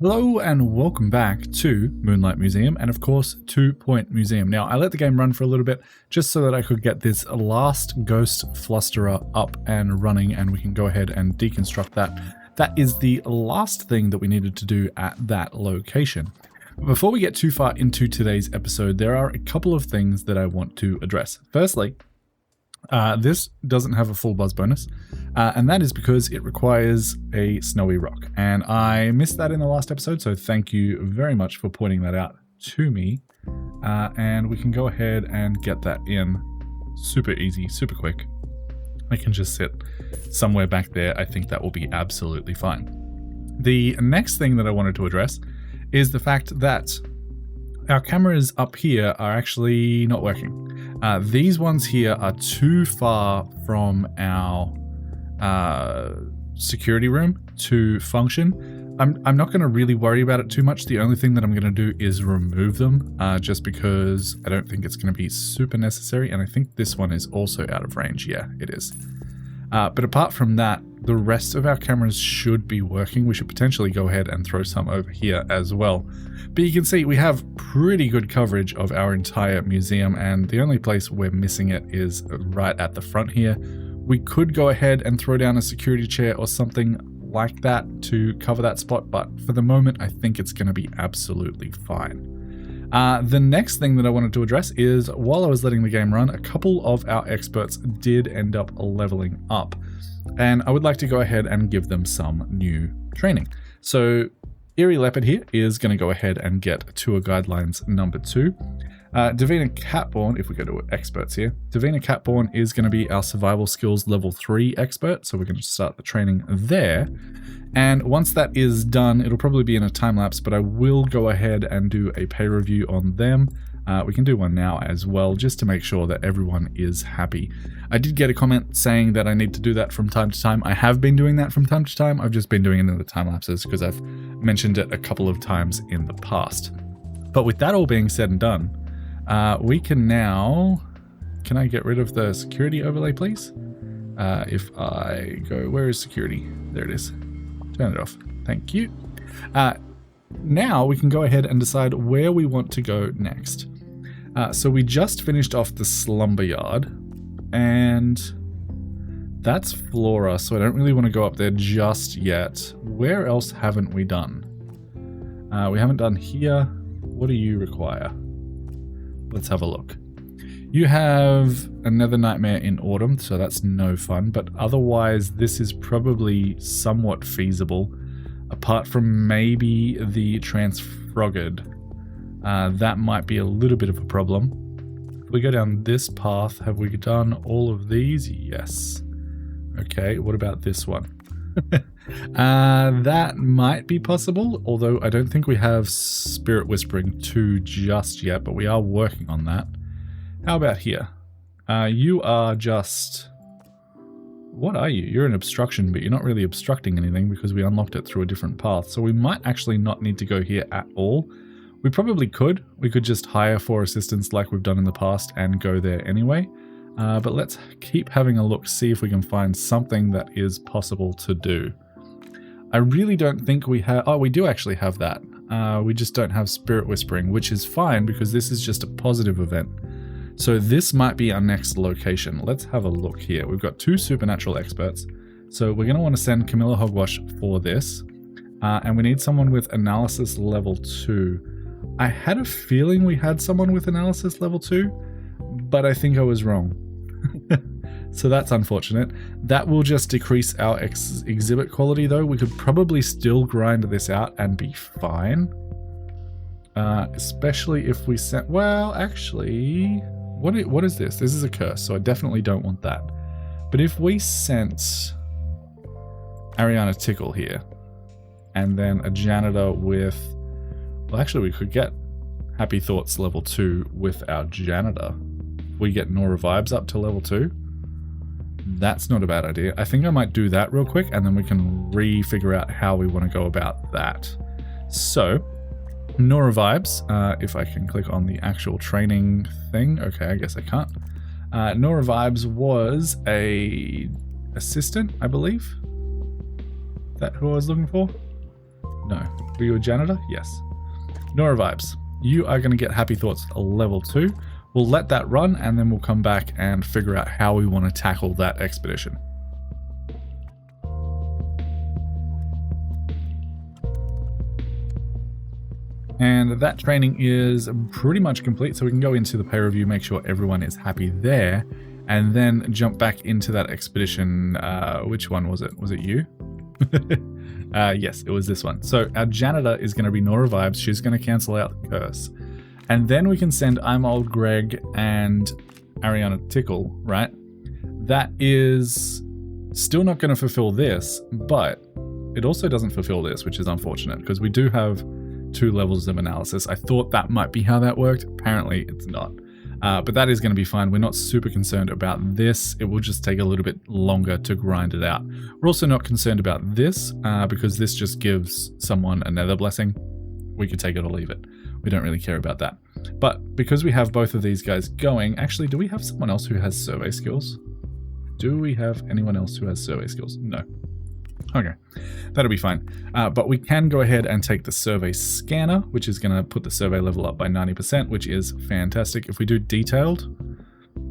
Hello and welcome back to Moonlight Museum and of course 2 Point Museum. Now I let the game run for a little bit just so that I could get this last ghost flusterer up and running and we can go ahead and deconstruct that. That is the last thing that we needed to do at that location. Before we get too far into today's episode, there are a couple of things that I want to address. Firstly, this doesn't have a full buzz bonus, and that is because it requires a snowy rock. And I missed that in the last episode, so thank you very much for pointing that out to me. And we can go ahead and get that in super easy, super quick. I can just sit somewhere back there. I think that will be absolutely fine. The next thing that I wanted to address is the fact that our cameras up here are actually not working. These ones here are too far from our security room to function. I'm not going to really worry about it too much. The only thing that I'm going to do is remove them just because I don't think it's going to be super necessary. And I think this one is also out of range. Yeah, it is. But apart from that, the rest of our cameras should be working. We should potentially go ahead and throw some over here as well. But you can see we have pretty good coverage of our entire museum, and the only place we're missing it is right at the front here. We could go ahead and throw down a security chair or something like that to cover that spot, but for the moment I think it's going to be absolutely fine. The next thing that I wanted to address is while I was letting the game run, a couple of our experts did end up leveling up. And I would like to go ahead and give them some new training. So Erie Leopard here is going to go ahead and get Tour Guidelines number 2. Devina Catborn, if we go to experts here, Devina Catborn is going to be our survival skills level 3 expert. So we're going to start the training there. And once that is done, it'll probably be in a time lapse, but I will go ahead and do a pay review on them. We can do one now as well, just to make sure that everyone is happy. I did get a comment saying that I need to do that from time to time. I have been doing that from time to time. I've just been doing it in the time lapses because I've mentioned it a couple of times in the past. But with that all being said and done, we can now... Can I get rid of the security overlay, please? If I go... Where is security? There it is. Turn it off. Thank you. Now we can go ahead and decide where we want to go next. So we just finished off the slumber yard, and that's Flora, so I don't really want to go up there just yet. Where else haven't we done? We haven't done here. What do you require? Let's have a look. You have another nightmare in autumn, so that's no fun, but otherwise this is probably somewhat feasible. Apart from maybe the transfrogged, that might be a little bit of a problem. If we go down this path, have we done all of these? Yes. Okay, what about this one? That might be possible, although I don't think we have Spirit Whispering 2 just yet, but we are working on that. How about here? You are just... What are you? You're an obstruction, but you're not really obstructing anything because we unlocked it through a different path. So we might actually not need to go here at all. We probably could. We could just hire for assistance like we've done in the past and go there anyway. But let's keep having a look, see if we can find something that is possible to do. I really don't think we have... Oh, we do actually have that. We just don't have Spirit Whispering, which is fine because this is just a positive event. So this might be our next location. Let's have a look here. We've got 2 supernatural experts. So we're going to want to send Camilla Hogwash for this. And we need someone with analysis level 2. I had a feeling we had someone with analysis level 2, but I think I was wrong. So that's unfortunate. That will just decrease our exhibit quality though. We could probably still grind this out and be fine. Especially if we sent... Well, actually... What is this? This is a curse, so I definitely don't want that. But if we sent Ariana Tickle here, and then a janitor with... Well, actually, we could get Happy Thoughts level 2 with our janitor. We get Nora Vibes up to level 2. That's not a bad idea. I think I might do that real quick, and then we can re-figure out how we want to go about that. So... Nora Vibes, if I can click on the actual training thing. Okay, I guess I can't. Nora Vibes was a assistant, I believe. Is that who I was looking for? No. Were you a janitor? Yes. Nora Vibes. You are going to get Happy Thoughts level 2. We'll let that run and then we'll come back and figure out how we want to tackle that expedition. And that training is pretty much complete, so we can go into the pay review, make sure everyone is happy there, and then jump back into that expedition. Which one was it? Was it you? Yes, it was this one. So our janitor is going to be Nora Vibes. She's going to cancel out the curse. And then we can send I'm Old Greg and Ariana Tickle, right? That is still not going to fulfill this, but it also doesn't fulfill this, which is unfortunate because we do have 2 levels of analysis. I thought that might be how that worked. Apparently it's not. But that is going to be fine. We're not super concerned about this. It will just take a little bit longer to grind it out. We're also not concerned about this because this just gives someone a nether blessing. We could take it or leave it. We don't really care about that. But because we have both of these guys going, actually, do we have someone else who has survey skills? Do we have anyone else who has survey skills? No. Okay, that'll be fine. But we can go ahead and take the survey scanner, which is going to put the survey level up by 90%, which is fantastic. If we do detailed,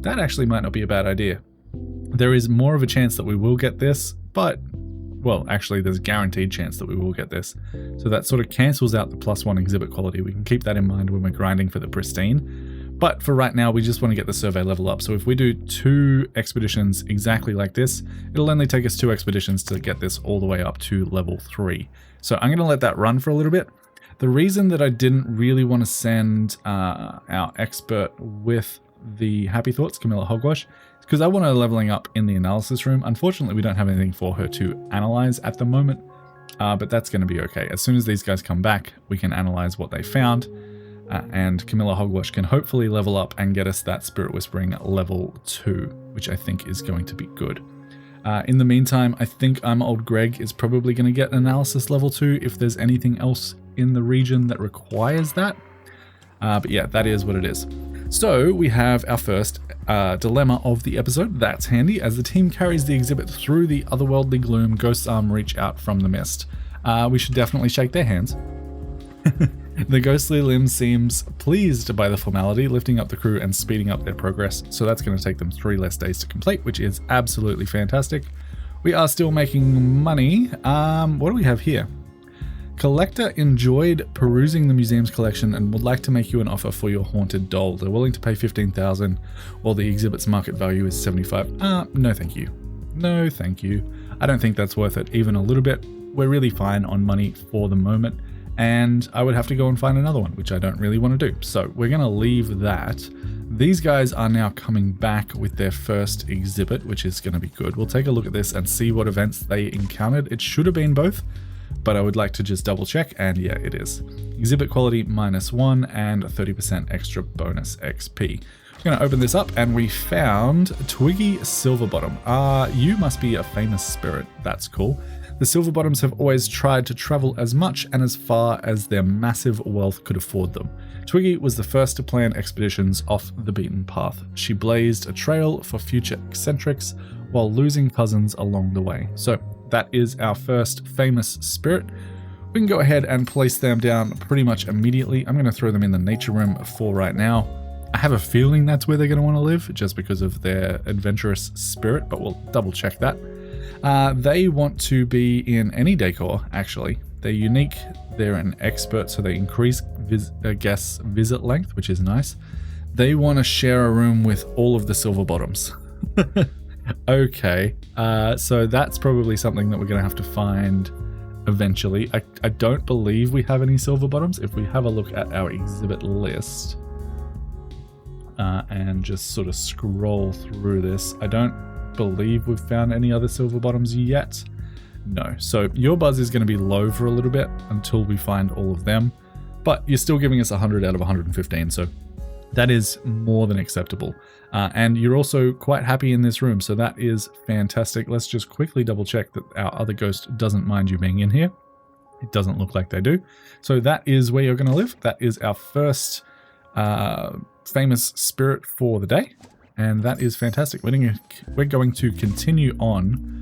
that actually might not be a bad idea. There is more of a chance that we will get this, but, well, actually there's a guaranteed chance that we will get this. So that sort of cancels out the +1 exhibit quality. We can keep that in mind when we're grinding for the pristine. But for right now, we just want to get the survey level up. So if we do 2 expeditions exactly like this, it'll only take us 2 expeditions to get this all the way up to level 3. So I'm going to let that run for a little bit. The reason that I didn't really want to send our expert with the Happy Thoughts, Camilla Hogwash, is because I want her leveling up in the analysis room. Unfortunately, we don't have anything for her to analyze at the moment, but that's going to be okay. As soon as these guys come back, we can analyze what they found. And Camilla Hogwash can hopefully level up and get us that Spirit Whispering level 2, which I think is going to be good. In the meantime, I think I'm Old Greg is probably going to get analysis level 2 if there's anything else in the region that requires that. But yeah, that is what it is. So we have our first dilemma of the episode. That's handy. As the team carries the exhibit through the otherworldly gloom, ghosts reach out from the mist. We should definitely shake their hands. The ghostly limb seems pleased by the formality, lifting up the crew and speeding up their progress. So that's going to take them 3 less days to complete, which is absolutely fantastic. We are still making money. What do we have here? Collector enjoyed perusing the museum's collection and would like to make you an offer for your haunted doll. They're willing to pay $15,000 while the exhibit's market value is $75,000. No thank you. No thank you. I don't think that's worth it even a little bit. We're really fine on money for the moment. And I would have to go and find another one, which I don't really want to do. So we're going to leave that. These guys are now coming back with their first exhibit, which is going to be good. We'll take a look at this and see what events they encountered. It should have been both, but I would like to just double check. And yeah, it is. Exhibit quality -1 and 30% extra bonus XP. I'm going to open this up and we found Twiggy Silverbottom. You must be a famous spirit. That's cool. The Silverbottoms have always tried to travel as much and as far as their massive wealth could afford them. Twiggy was the first to plan expeditions off the beaten path. She blazed a trail for future eccentrics while losing cousins along the way. So that is our first famous spirit. We can go ahead and place them down pretty much immediately. I'm going to throw them in the nature room for right now. I have a feeling that's where they're going to want to live just because of their adventurous spirit, but we'll double check that. They want to be in any decor, actually. They're unique, they're an expert, so they increase guest visit length, which is nice. They want to share a room with all of the Silverbottoms. Okay, so that's probably something that we're going to have to find eventually. I don't believe we have any Silverbottoms. If we have a look at our exhibit list and just sort of scroll through this, I don't believe we've found any other Silverbottoms yet. No, so your buzz is going to be low for a little bit until we find all of them, but you're still giving us 100 out of 115, so that is more than acceptable. And you're also quite happy in this room, so that is fantastic. Let's just quickly double check that our other ghost doesn't mind you being in here. It doesn't look like they do. So that is where you're going to live. That is our first famous spirit for the day. And that is fantastic. We're going to continue on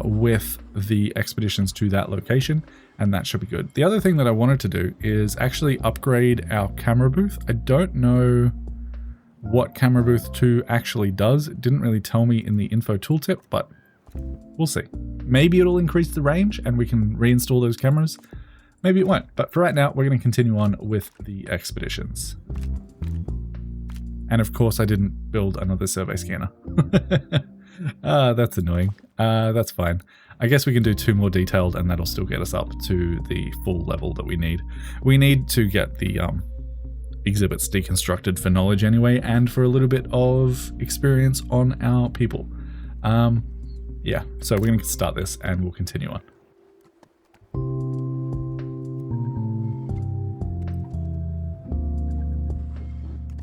with the expeditions to that location. and that should be good. The other thing that I wanted to do is actually upgrade our camera booth. I don't know what camera booth 2 actually does. It didn't really tell me in the info tooltip, but we'll see. Maybe it'll increase the range and we can reinstall those cameras. Maybe it won't, but for right now, we're going to continue on with the expeditions. And of course, I didn't build another survey scanner. That's annoying. That's fine. I guess we can do 2 more detailed and that'll still get us up to the full level that we need. We need to get the exhibits deconstructed for knowledge anyway, and for a little bit of experience on our people. Yeah, so we're going to start this and we'll continue on.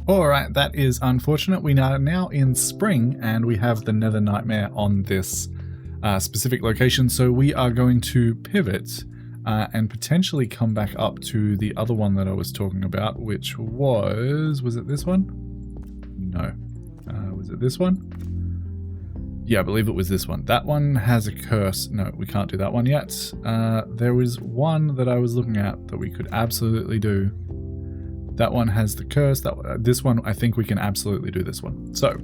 Alright, that is unfortunate. We are now in spring and we have the Nether Nightmare on this specific location, so we are going to pivot and potentially come back up to the other one that I was talking about, which was it this one? No. Was it this one? Yeah, I believe it was this one. That one has a curse. No, we can't do that one yet. There was one that I was looking at that we could absolutely do. That one has the curse. This one, I think we can absolutely do this one. So,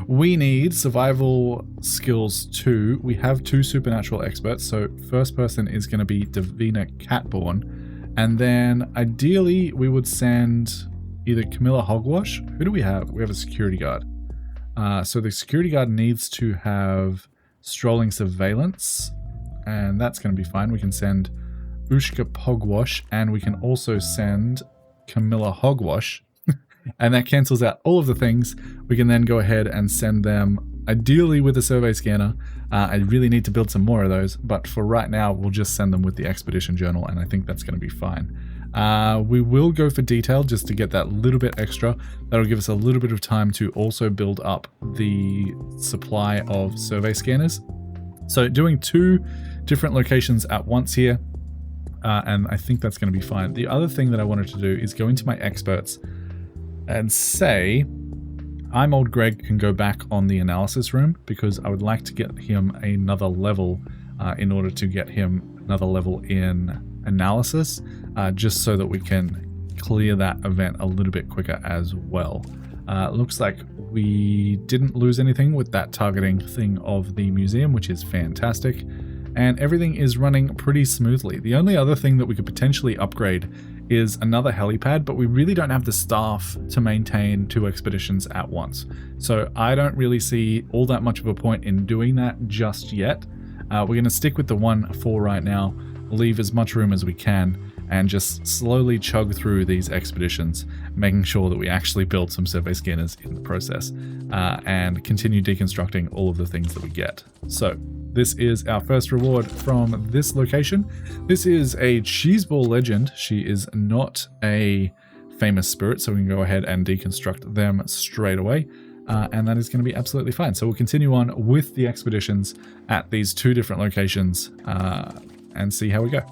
we need survival skills 2. We have 2 supernatural experts. So, first person is going to be Devina Catborn. And then, ideally, we would send either Camilla Hogwash. Who do we have? We have a security guard. So, the security guard needs to have strolling surveillance. And that's going to be fine. We can send Ushka Pogwash. And we can also send Camilla Hogwash, and that cancels out all of the things. We can then go ahead and send them, ideally with a survey scanner. I really need to build some more of those, but for right now, we'll just send them with the expedition journal, and I think that's going to be fine. We will go for detail just to get that little bit extra. That'll give us a little bit of time to also build up the supply of survey scanners. So doing 2 different locations at once here, and I think that's going to be fine. The other thing that I wanted to do is go into my experts and say, I'm old Greg can go back on the analysis room because I would like to get him another level in order to get him another level in analysis, just so that we can clear that event a little bit quicker as well. Looks like we didn't lose anything with that targeting thing of the museum, which is fantastic. And everything is running pretty smoothly. The only other thing that we could potentially upgrade is another helipad, but we really don't have the staff to maintain 2 expeditions at once. So I don't really see all that much of a point in doing that just yet. We're going to stick with the one for right now, leave as much room as we can, and just slowly chug through these expeditions, making sure that we actually build some survey scanners in the process, and continue deconstructing all of the things that we get. So this is our first reward from this location. This is a cheeseball legend. She is not a famous spirit, so we can go ahead and deconstruct them straight away. And that is going to be absolutely fine. So we'll continue on with the expeditions at these 2 different locations and see how we go.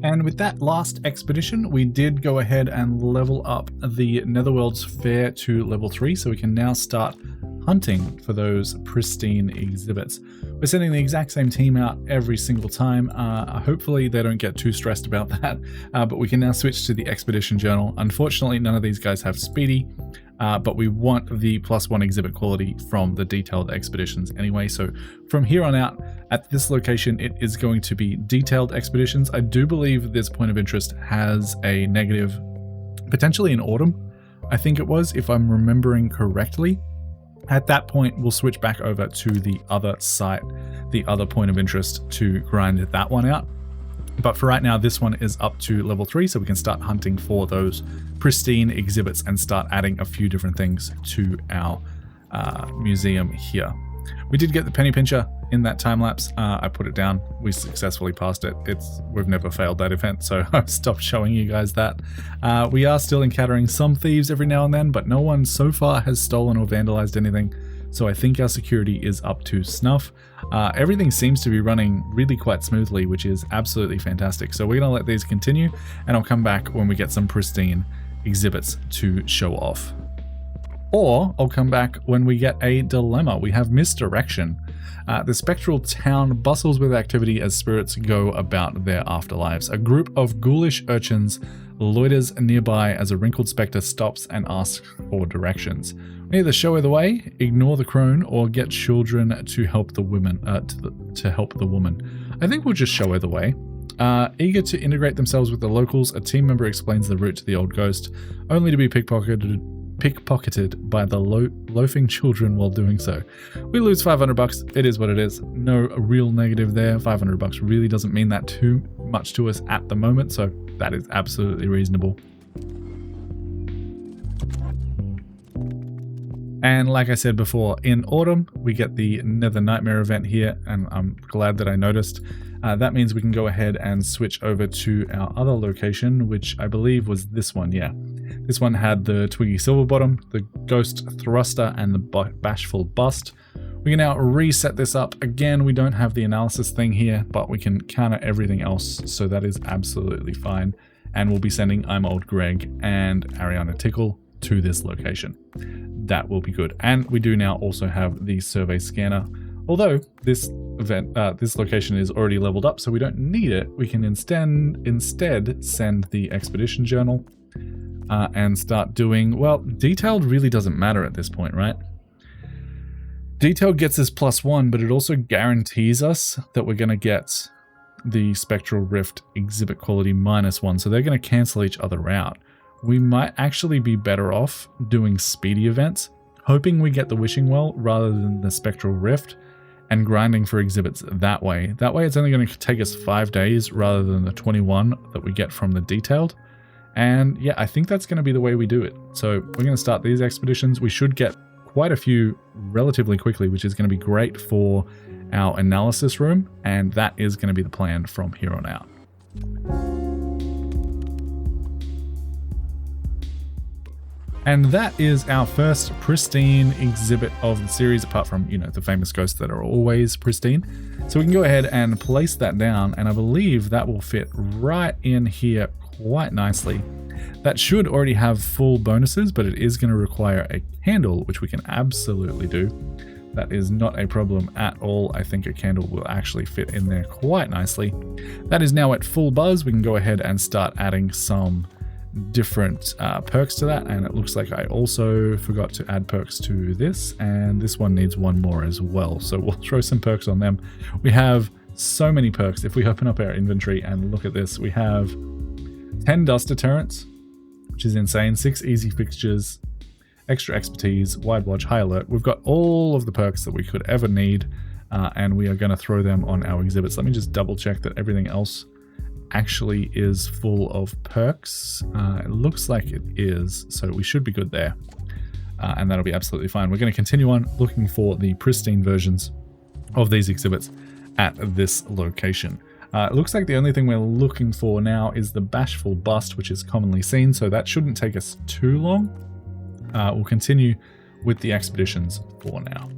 And with that last expedition, we did go ahead and level up the Netherworld's Fair to level 3, so we can now start hunting for those pristine exhibits. We're sending the exact same team out every single time. Hopefully they don't get too stressed about that, but we can now switch to the expedition journal. Unfortunately, none of these guys have speedy, but we want the +1 exhibit quality from the detailed expeditions anyway. So from here on out, at this location, it is going to be detailed expeditions. I do believe this point of interest has a negative, potentially in autumn, I think it was, if I'm remembering correctly. At that point, we'll switch back over to the other site, the other point of interest, to grind that one out. But for right now, this one is up to level 3, so we can start hunting for those pristine exhibits and start adding a few different things to our museum here. We did get the penny pincher in that time lapse. I put it down. We successfully passed it. We've never failed that event, so I've stopped showing you guys that. We are still encountering some thieves every now and then, but no one so far has stolen or vandalized anything. So I think our security is up to snuff. Everything seems to be running really quite smoothly, which is absolutely fantastic. So we're going to let these continue, and I'll come back when we get some pristine exhibits to show off. Or I'll come back when we get a dilemma. We have misdirection. The spectral town bustles with activity as spirits go about their afterlives. A group of ghoulish urchins loiters nearby as a wrinkled spectre stops and asks for directions. Either show her the way, ignore the crone, or get children to help the women. To help the woman. I think we'll just show her the way. Eager to integrate themselves with the locals, a team member explains the route to the old ghost, only to be pickpocketed by the loafing children while doing so. We lose 500 bucks. It is what it is. No real negative there. 500 bucks really doesn't mean that too much to us at the moment, so that is absolutely reasonable. And like I said before, in autumn, we get the Nether Nightmare event here, and I'm glad that I noticed. That means we can go ahead and switch over to our other location, which I believe was this one, yeah. This one had the Twiggy Silverbottom, the Ghost Thruster, and the Bashful Bust. We can now reset this up. Again, we don't have the analysis thing here, but we can counter everything else, so that is absolutely fine. And we'll be sending I'm Old Greg and Ariana Tickle to this location. That will be good. And we do now also have the survey scanner. Although this location is already leveled up, so we don't need it. We can instead send the expedition journal and start doing, well, detailed really doesn't matter at this point, right? Detailed gets us +1, but it also guarantees us that we're going to get the Spectral Rift exhibit quality -1, so they're going to cancel each other out. We might actually be better off doing speedy events, hoping we get the Wishing Well rather than the Spectral Rift, and grinding for exhibits that way. That way it's only going to take us 5 days rather than the 21 that we get from the detailed. And yeah, I think that's going to be the way we do it. So we're going to start these expeditions. We should get quite a few relatively quickly, which is going to be great for our analysis room. And that is going to be the plan from here on out. And that is our first pristine exhibit of the series, apart from, you know, the famous ghosts that are always pristine. So we can go ahead and place that down, and I believe that will fit right in here quite nicely. That should already have full bonuses, but it is going to require a candle, which we can absolutely do. That is not a problem at all. I think a candle will actually fit in there quite nicely. That is now at full buzz. We can go ahead and start adding some different perks to that, and it looks like I also forgot to add perks to this, and this one needs one more as well, so we'll throw some perks on them. We have so many perks. If we open up our inventory and look at this, we have 10 dust deterrents, which is insane, 6 easy fixtures, extra expertise, wide watch, high alert. We've got all of the perks that we could ever need, and we are going to throw them on our exhibits. Let me just double check that everything else actually is full of perks. It looks like it is, so we should be good there, and that'll be absolutely fine. We're going to continue on looking for the pristine versions of these exhibits at this location. It looks like the only thing we're looking for now is the Bashful Bust, which is commonly seen, so that shouldn't take us too long. We'll continue with the expeditions for now.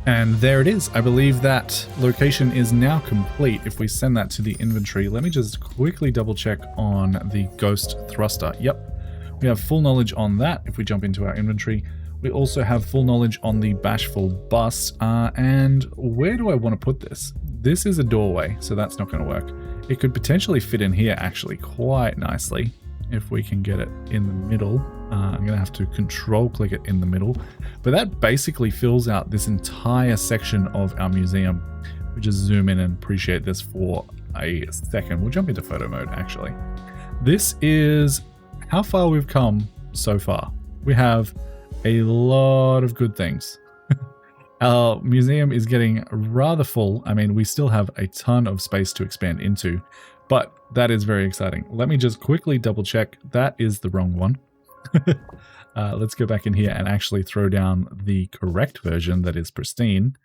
And there it is. I believe that location is now complete. If we send that to the inventory, let me just quickly double check on the Ghost Thruster. Yep, we have full knowledge on that. If we jump into our inventory, we also have full knowledge on the Bashful Bust. And where do I want to put this? This is a doorway, so that's not going to work. It could potentially fit in here actually quite nicely if we can get it in the middle. I'm going to have to control click it in the middle, but that basically fills out this entire section of our museum. We just zoom in and appreciate this for a second. We'll jump into photo mode actually. This is how far we've come so far. We have a lot of good things. Our museum is getting rather full. I mean, we still have a ton of space to expand into, but that is very exciting. Let me just quickly double check. That is the wrong one. Let's go back in here and actually throw down the correct version that is pristine.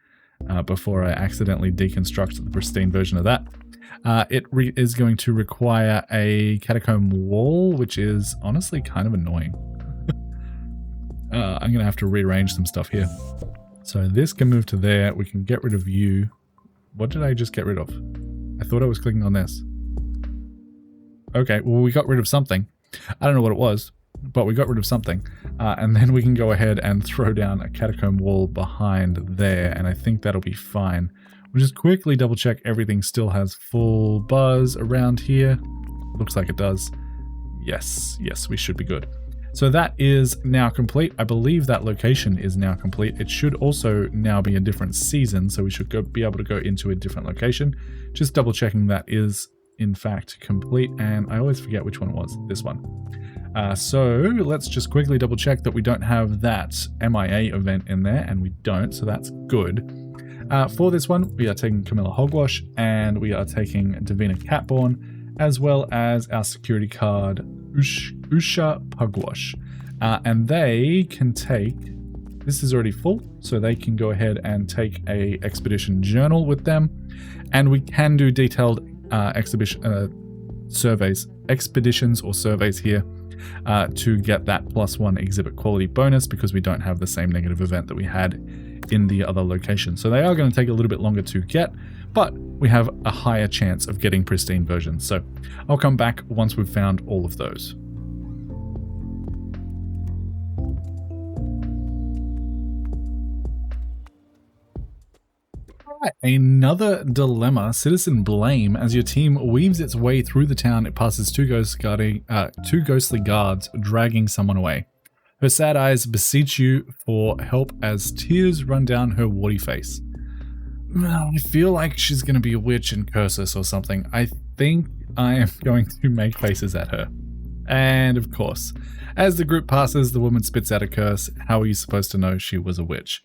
before I accidentally deconstruct the pristine version of that. It is going to require a catacomb wall, which is honestly kind of annoying. I'm going to have to rearrange some stuff here. So this can move to there. We can get rid of you. What did I just get rid of? I thought I was clicking on this. Okay, well, we got rid of something. I don't know what it was, but we got rid of something. And then we can go ahead and throw down a catacomb wall behind there, and I think that'll be fine. We'll just quickly double check everything still has full buzz around here. Looks like it does. Yes, we should be good. So that is now complete. I believe that location is now complete. It should also now be a different season, so we should be able to go into a different location. Just double checking that is in fact complete, and I always forget which one it was. This one. So let's just quickly double check that we don't have that MIA event in there, and we don't, so that's good. For this one, we are taking Camilla Hogwash, and we are taking Devina Catborn, as well as our security card Usha Pugwash. And they can take, this is already full, so they can go ahead and take a expedition journal with them, and we can do detailed expeditions or surveys here to get that +1 exhibit quality bonus, because we don't have the same negative event that we had in the other location. So they are going to take a little bit longer to get, but we have a higher chance of getting pristine versions. So I'll come back once we've found all of those. Another dilemma, Citizen Blame. As your team weaves its way through the town, it passes two ghostly guards dragging someone away. Her sad eyes beseech you for help as tears run down her warty face. I feel like she's going to be a witch and curse us or something. I think I am going to make faces at her. And of course, as the group passes, the woman spits out a curse. How are you supposed to know she was a witch?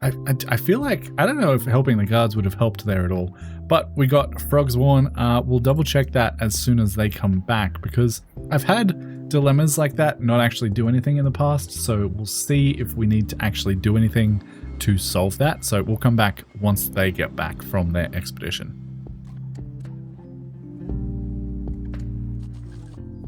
I feel like, I don't know if helping the guards would have helped there at all, but we got Frog's Warn. We'll double check that as soon as they come back, because I've had dilemmas like that not actually do anything in the past, so we'll see if we need to actually do anything to solve that. So we'll come back once they get back from their expedition.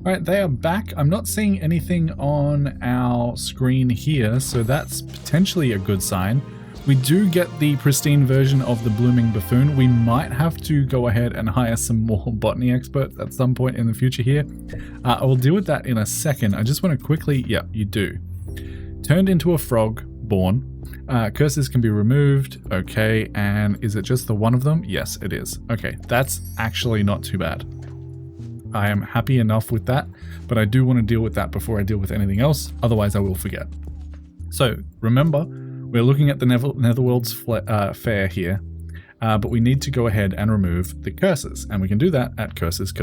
Alright, they are back. I'm not seeing anything on our screen here, so that's potentially a good sign. We do get the pristine version of the Blooming Buffoon. We might have to go ahead and hire some more botany experts at some point in the future here. I will deal with that in a second. I just want to quickly, yeah, you do. Turned into a frog, born. Curses can be removed. Okay, and is it just the one of them? Yes, it is. Okay, that's actually not too bad. I am happy enough with that, but I do want to deal with that before I deal with anything else. Otherwise, I will forget. So remember, we're looking at the Netherworld's fair here, but we need to go ahead and remove the curses, and we can do that at curses.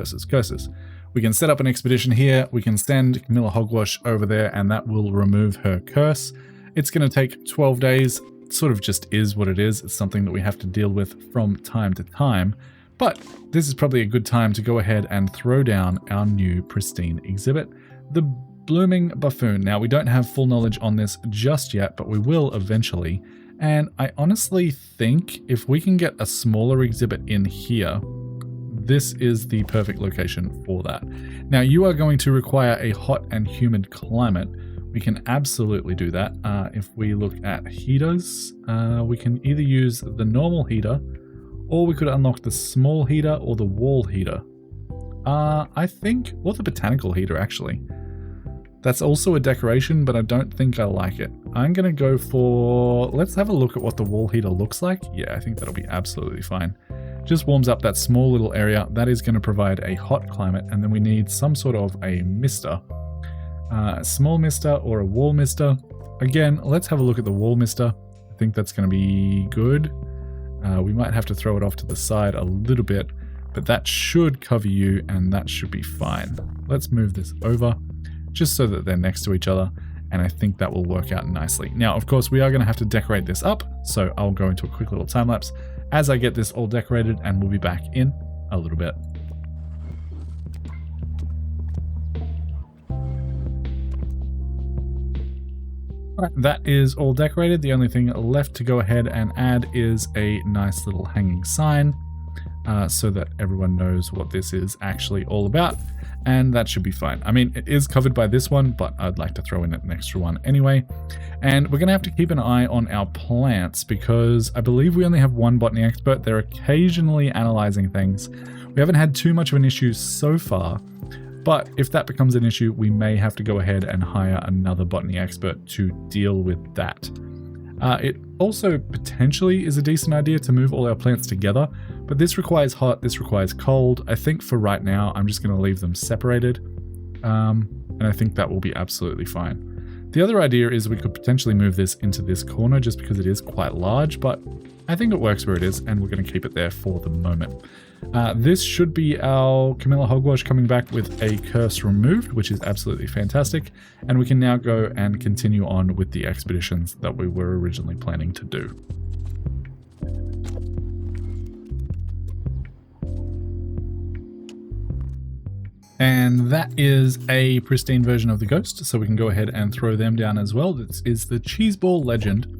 We can set up an expedition here. We can send Camilla Hogwash over there, and that will remove her curse. It's going to take 12 days. It sort of just is what it is. It's something that we have to deal with from time to time. But this is probably a good time to go ahead and throw down our new pristine exhibit, the Blooming Buffoon. Now, we don't have full knowledge on this just yet, but we will eventually. And I honestly think if we can get a smaller exhibit in here, this is the perfect location for that. Now, you are going to require a hot and humid climate. We can absolutely do that. If we look at heaters, we can either use the normal heater, or we could unlock the small heater or the wall heater. I think, or the botanical heater actually. That's also a decoration, but I don't think I like it. I'm gonna go for, let's have a look at what the wall heater looks like. Yeah, I think that'll be absolutely fine. Just warms up that small little area. That is gonna provide a hot climate, and then we need some sort of a mister. A small mister or a wall mister. Again, let's have a look at the wall mister. I think that's gonna be good. We might have to throw it off to the side a little bit, but that should cover you, and that should be fine. Let's move this over just so that they're next to each other, and I think that will work out nicely. Now, of course, we are going to have to decorate this up, so I'll go into a quick little time lapse as I get this all decorated, and we'll be back in a little bit. Alright, that is all decorated. The only thing left to go ahead and add is a nice little hanging sign so that everyone knows what this is actually all about. And that should be fine. I mean, it is covered by this one, but I'd like to throw in an extra one anyway. And we're going to have to keep an eye on our plants because I believe we only have one botany expert. They're occasionally analyzing things. We haven't had too much of an issue so far, but if that becomes an issue, we may have to go ahead and hire another botany expert to deal with that. It also potentially is a decent idea to move all our plants together, but this requires hot, this requires cold. I think for right now, I'm just going to leave them separated, and I think that will be absolutely fine. The other idea is we could potentially move this into this corner just because it is quite large, but I think it works where it is, and we're going to keep it there for the moment. This should be our Camilla Hogwash coming back with a curse removed, which is absolutely fantastic. And we can now go and continue on with the expeditions that we were originally planning to do. And that is a pristine version of the ghost, so we can go ahead and throw them down as well. This is the Cheeseball Legend.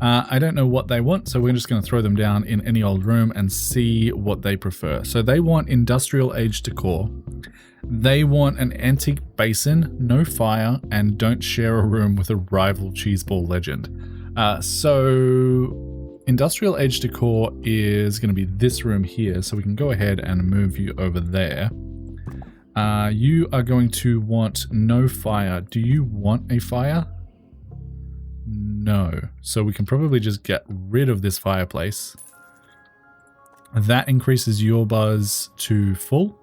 I don't know what they want, so we're just going to throw them down in any old room and see what they prefer. So they want industrial age decor. They want an antique basin, no fire, and don't share a room with a rival Cheeseball Legend. So industrial age decor is going to be this room here, so we can go ahead and move you over there. You are going to want no fire. Do you want a fire? No. So we can probably just get rid of this fireplace. That increases your buzz to full.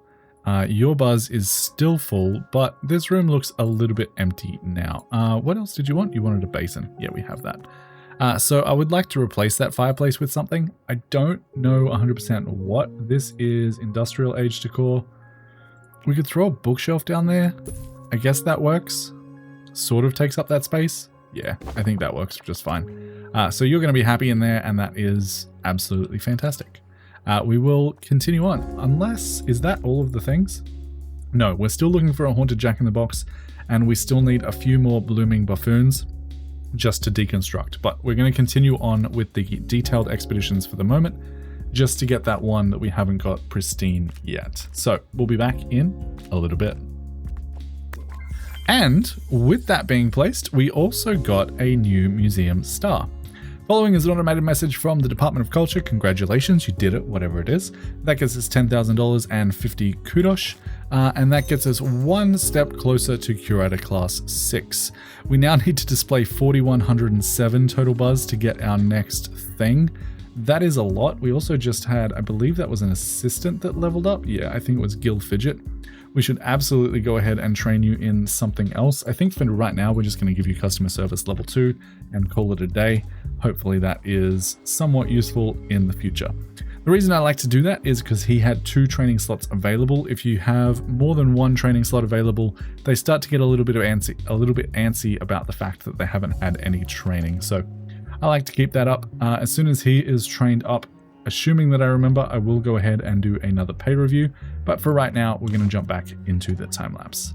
Your buzz is still full, but this room looks a little bit empty now. What else did you want? You wanted a basin. Yeah, we have that. So I would like to replace that fireplace with something. I don't know 100% what. This is industrial age decor. We could throw a bookshelf down there. I guess that works. Sort of takes up that space. Yeah, I think that works just fine. So you're going to be happy in there, and that is absolutely fantastic. We will continue on. Unless, is that all of the things? No, we're still looking for a haunted jack-in-the-box, and we still need a few more blooming buffoons just to deconstruct. But we're going to continue on with the detailed expeditions for the moment, just to get that one that we haven't got pristine yet. So we'll be back in a little bit. And with that being placed, we also got a new museum star. Following is an automated message from the Department of Culture. Congratulations, you did it, whatever it is. That gets us $10,000 and 50 kudos. And that gets us one step closer to Curator Class 6. We now need to display 4,107 total buzz to get our next thing. That is a lot. We also just had, I believe that was an assistant that leveled up. Yeah, I think it was Gil Fidget. We should absolutely go ahead and train you in something else. I think for right now, we're just going to give you customer service level 2 and call it a day. Hopefully that is somewhat useful in the future. The reason I like to do that is because he had 2 training slots available. If you have more than 1 training slot available, they start to get a little bit antsy about the fact that they haven't had any training. So I like to keep that up. As soon as he is trained up, assuming that I remember, I will go ahead and do another pay review. But for right now, we're going to jump back into the time lapse.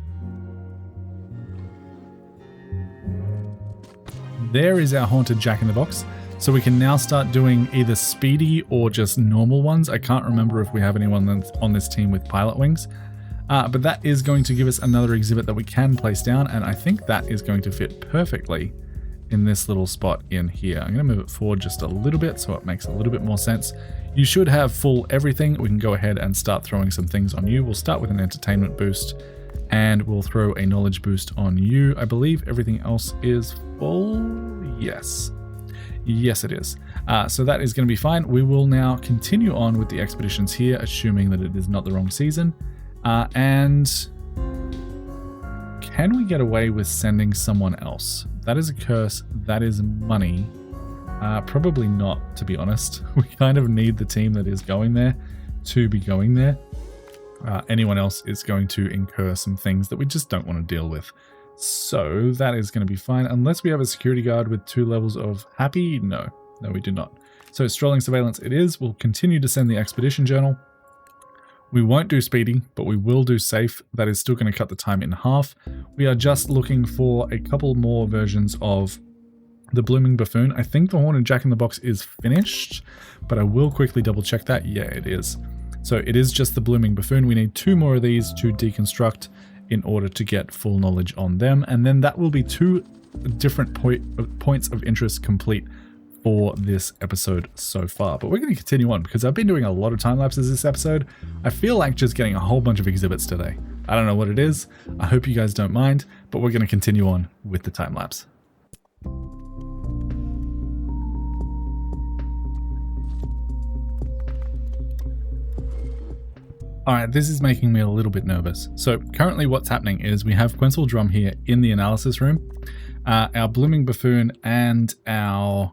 There is our haunted jack-in-the-box. So we can now start doing either speedy or just normal ones. I can't remember if we have anyone that's on this team with pilot wings. But that is going to give us another exhibit that we can place down. And I think that is going to fit perfectly in this little spot in here. I'm going to move it forward just a little bit so it makes a little bit more sense. You should have full everything. We can go ahead and start throwing some things on you. We'll start with an entertainment boost and we'll throw a knowledge boost on you. I believe everything else is full. Yes. Yes, it is. So that is going to be fine. We will now continue on with the expeditions here, assuming that it is not the wrong season. And can we get away with sending someone else? That is a curse. That is money. Probably not, to be honest. We kind of need the team that is going there to be going there. Anyone else is going to incur some things that we just don't want to deal with. So that is going to be fine. Unless we have a security guard with 2 levels of happy. No, we do not. So strolling surveillance it is. We'll continue to send the expedition journal. We won't do speedy, but we will do safe. That is still going to cut the time in half. We are just looking for a couple more versions of the Blooming Buffoon. I think the Haunted Jack-in-the-Box is finished, but I will quickly double check that. Yeah, it is. So it is just the Blooming Buffoon. We need 2 more of these to deconstruct in order to get full knowledge on them. And then that will be 2 different points of interest complete for this episode so far. But we're going to continue on because I've been doing a lot of time lapses this episode. I feel like just getting a whole bunch of exhibits today. I don't know what it is. I hope you guys don't mind, but we're going to continue on with the time lapse. Alright, this is making me a little bit nervous. So currently what's happening is we have Quenzel Drum here in the analysis room. Our Blooming Buffoon and our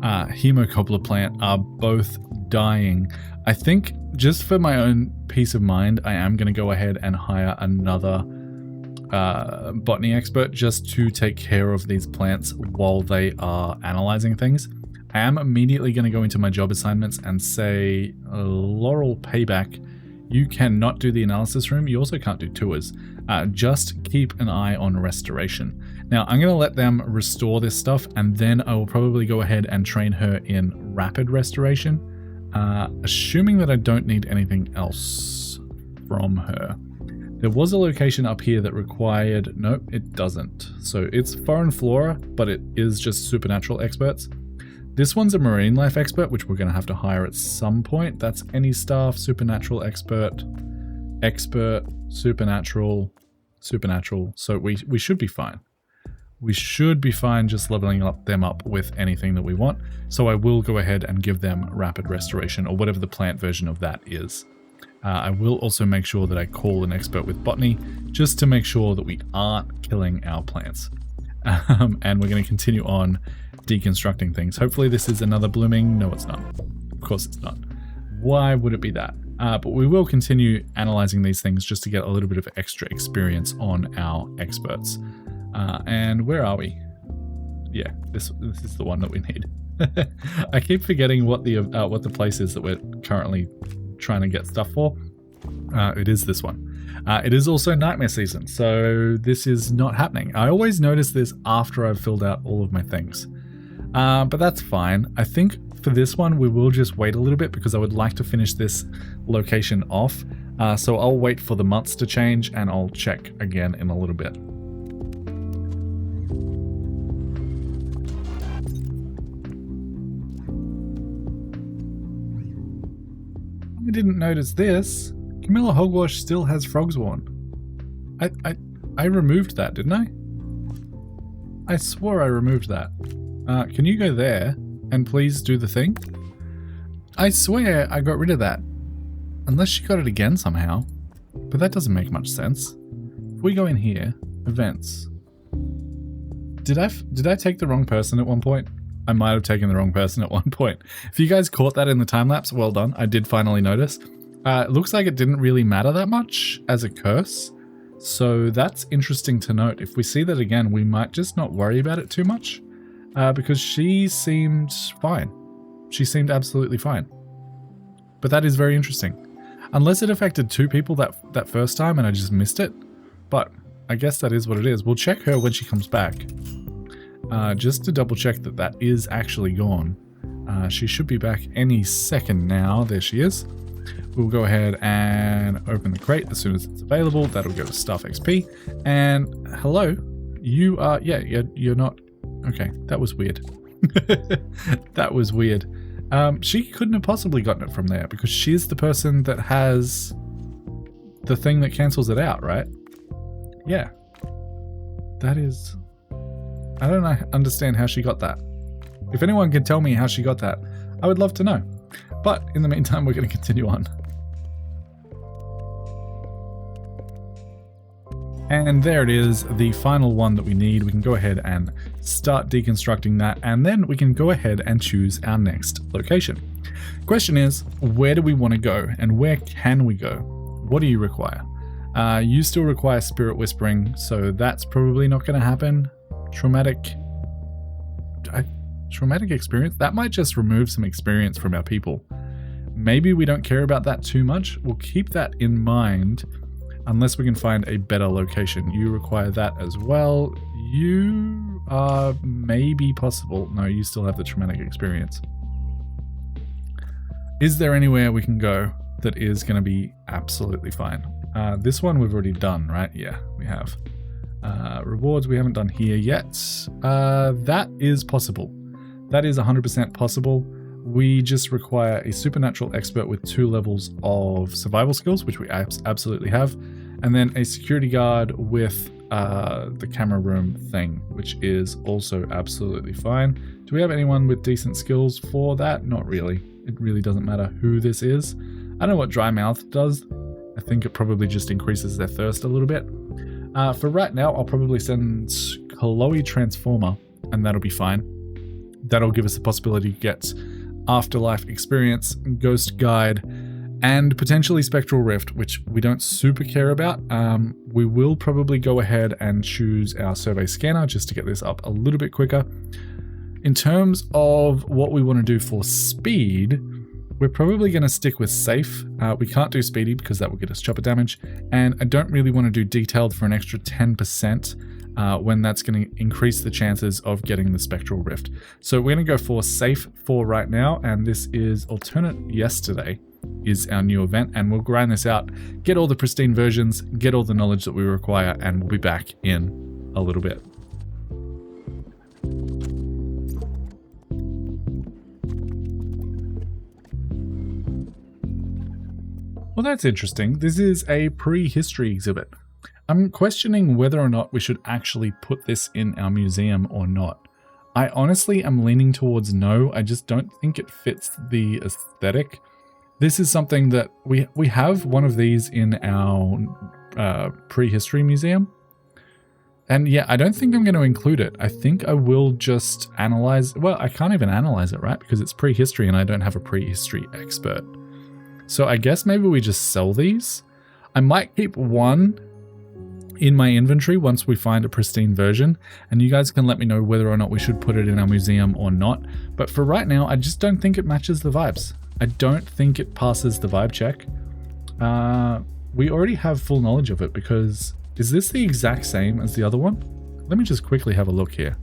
Hemocobbler plant are both dying. I think just for my own peace of mind, I am going to go ahead and hire another botany expert just to take care of these plants while they are analyzing things. I am immediately going to go into my job assignments and say, Laurel Payback, you cannot do the analysis room. You also can't do tours. Just keep an eye on restoration. Now, I'm going to let them restore this stuff, and then I will probably go ahead and train her in rapid restoration, assuming that I don't need anything else from her. There was a location up here that required... Nope, it doesn't. So it's foreign flora, but it is just supernatural experts. This one's a marine life expert, which we're going to have to hire at some point. That's any staff, supernatural expert, supernatural. So we should be fine. We should be fine just leveling them up with anything that we want. So I will go ahead and give them rapid restoration or whatever the plant version of that is. I will also make sure that I call an expert with botany just to make sure that we aren't killing our plants. And we're going to continue on deconstructing things. Hopefully this is another blooming. No, it's not. Of course it's not. Why would it be that? But we will continue analyzing these things just to get a little bit of extra experience on our experts. And where are we? Yeah, this is the one that we need. I keep forgetting what the place is that we're currently trying to get stuff for. It is this one. It is also nightmare season, so this is not happening. I always notice this after I've filled out all of my things. But that's fine. I think for this one, we will just wait a little bit because I would like to finish this location off. So I'll wait for the months to change and I'll check again in a little bit. I didn't notice this. Camilla Hogwash still has Frogsworn. I removed that, didn't I? I swore I removed that. Can you go there and please do the thing? I swear I got rid of that. Unless she got it again somehow. But that doesn't make much sense. If we go in here, events. Did I take the wrong person at one point? I might have taken the wrong person at one point. If you guys caught that in the time lapse, well done. I did finally notice. It looks like it didn't really matter that much as a curse. So that's interesting to note. If we see that again, we might just not worry about it too much. Because she seemed fine. She seemed absolutely fine. But that is very interesting. Unless it affected 2 people that first time and I just missed it. But I guess that is what it is. We'll check her when she comes back. Just to double check that that is actually gone. She should be back any second now. There she is. We'll go ahead and open the crate as soon as it's available. That'll go to staff XP. And hello, you are, yeah, you're not, okay, that was weird. That was weird. She couldn't have possibly gotten it from there because she's the person that has the thing that cancels it out, right? Yeah. That is, I don't understand how she got that. If anyone can tell me how she got that, I would love to know. But in the meantime, we're going to continue on. And there it is, the final one that we need. We can go ahead and start deconstructing that, and then we can go ahead and choose our next location. Question is, where do we want to go, and where can we go? What do you require? You still require spirit whispering, so that's probably not going to happen. Traumatic experience? That might just remove some experience from our people. Maybe we don't care about that too much. We'll keep that in mind unless we can find a better location. You require that as well. You... may be possible. No, you still have the traumatic experience. Is there anywhere we can go that is going to be absolutely fine? This one we've already done, right? Yeah, we have. Rewards we haven't done here yet. That is possible. That is 100% possible. We just require a supernatural expert with 2 levels of survival skills, which we absolutely have, and then a security guard with the camera room thing, which is also absolutely fine. Do we have anyone with decent skills for that? Not really. It really doesn't matter who this is. I don't know what dry mouth does. I think it probably just increases their thirst a little bit. For right now, I'll probably send Chloe Transformer, and that'll be fine. That'll give us the possibility to get Afterlife Experience, Ghost Guide, and potentially Spectral Rift, which we don't super care about. We will probably go ahead and choose our Survey Scanner just to get this up a little bit quicker. In terms of what we want to do for speed, we're probably going to stick with safe. We can't do speedy because that will get us chopper damage, and I don't really want to do detailed for an extra 10% when that's going to increase the chances of getting the Spectral Rift. So we're going to go for safe for right now, and this is alternate yesterday is our new event, and we'll grind this out, get all the pristine versions, get all the knowledge that we require, and we'll be back in a little bit. Well, that's interesting. This is a prehistory exhibit. I'm questioning whether or not we should actually put this in our museum or not. I honestly am leaning towards no. I just don't think it fits the aesthetic. This is something that we have one of these in our prehistory museum. And yeah, I don't think I'm going to include it. I think I will just analyze. Well, I can't even analyze it, right? Because it's prehistory and I don't have a prehistory expert. So I guess maybe we just sell these. I might keep one in my inventory once we find a pristine version, and you guys can let me know whether or not we should put it in our museum or not. But for right now, I just don't think it matches the vibes. I don't think it passes the vibe check. We already have full knowledge of it because is this the exact same as the other one? Let me just quickly have a look here.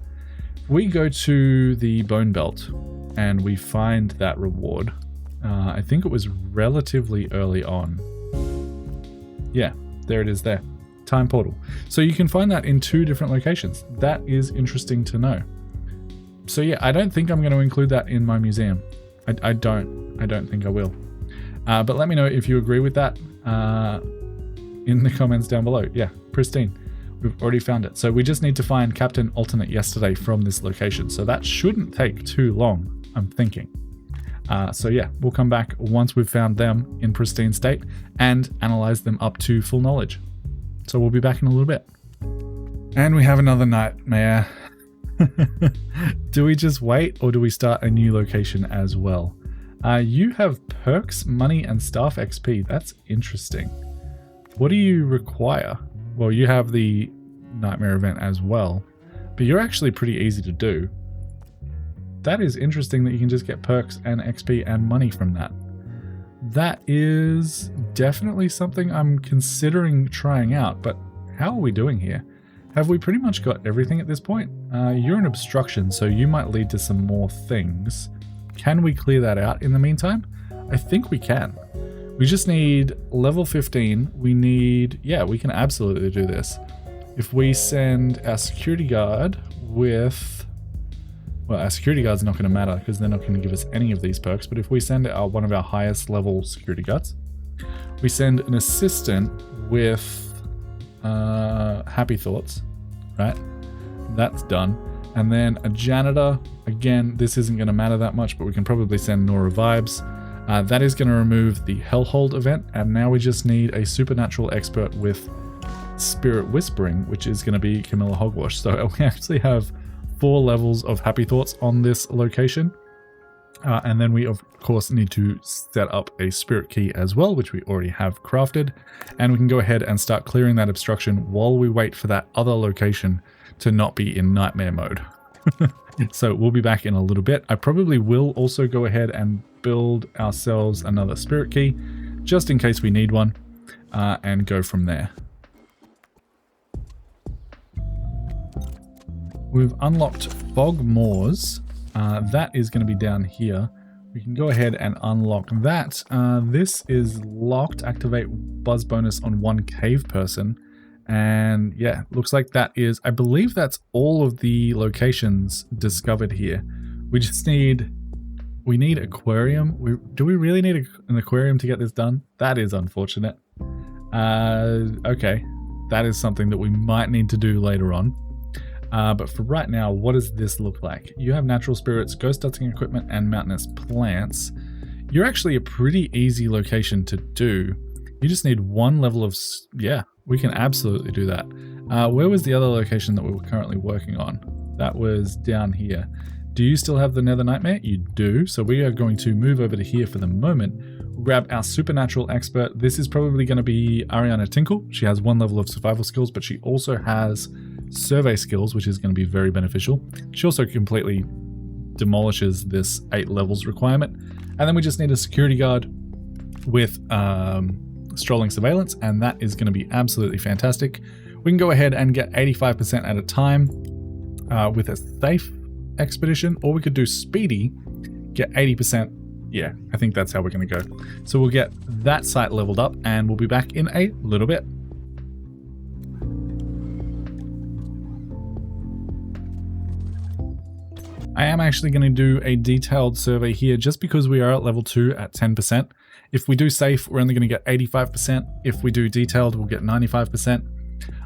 We go to the bone belt and we find that reward. I think it was relatively early on. Yeah, there it is there. Time portal. So you can find that in 2 different locations. That is interesting to know. So yeah, I don't think I'm going to include that in my museum. I don't think I will. But let me know if you agree with that in the comments down below. Yeah, pristine. We've already found it. So we just need to find Captain Alternate Yesterday from this location. So that shouldn't take too long, I'm thinking. So yeah, we'll come back once we've found them in pristine state and analyze them up to full knowledge. So we'll be back in a little bit. And we have another nightmare. Do we just wait or do we start a new location as well? You have perks, money, and staff XP. That's interesting. What do you require? Well, you have the nightmare event as well, but you're actually pretty easy to do. That is interesting that you can just get perks and XP and money from that. That is definitely something I'm considering trying out, but how are we doing here? Have we pretty much got everything at this point? You're an obstruction, so you might lead to some more things. Can we clear that out in the meantime? I think we can. We just need level 15. We need, yeah, we can absolutely do this. If we send our security guard with, well, our security guard's not going to matter because they're not going to give us any of these perks. But if we send one of our highest level security guards, we send an assistant with happy thoughts, right? That's done. And then a janitor, again, this isn't going to matter that much, but we can probably send Nora Vibes. That is going to remove the Hellhold event. And now we just need a supernatural expert with Spirit Whispering, which is going to be Camilla Hogwash. So we actually have 4 levels of happy thoughts on this location. And then we, of course, need to set up a spirit key as well, which we already have crafted. And we can go ahead and start clearing that obstruction while we wait for that other location to not be in nightmare mode. So we'll be back in a little bit. I probably will also go ahead and build ourselves another spirit key, just in case we need one, and go from there. We've unlocked Fog Moors. That is going to be down here. We can go ahead and unlock that. This is locked. Activate buzz bonus on one cave person. And yeah, looks like that is, I believe that's all of the locations discovered here. We just need, we need aquarium. Do we really need an aquarium to get this done? That is unfortunate. Okay, that is something that we might need to do later on. But for right now, what does this look like? You have natural spirits, ghost dusting equipment, and mountainous plants. You're actually a pretty easy location to do. You just need one level of, yeah, we can absolutely do that. Where was the other location that we were currently working on? That was down here. Do you still have the Nether Nightmare? You do. So we are going to move over to here for the moment. We'll grab our supernatural expert. This is probably going to be Ariana Tinkle. She has one level of survival skills, but she also has survey skills, which is going to be very beneficial. She also completely demolishes this 8 levels requirement. And then we just need a security guard with strolling surveillance, and that is going to be absolutely fantastic. We can go ahead and get 85% at a time with a safe expedition, or we could do speedy, get 80%. Yeah, I think that's how we're going to go. So we'll get that site leveled up, and we'll be back in a little bit. I am actually going to do a detailed survey here just because we are at level 2 at 10%. If we do safe, we're only going to get 85%. If we do detailed, we'll get 95%.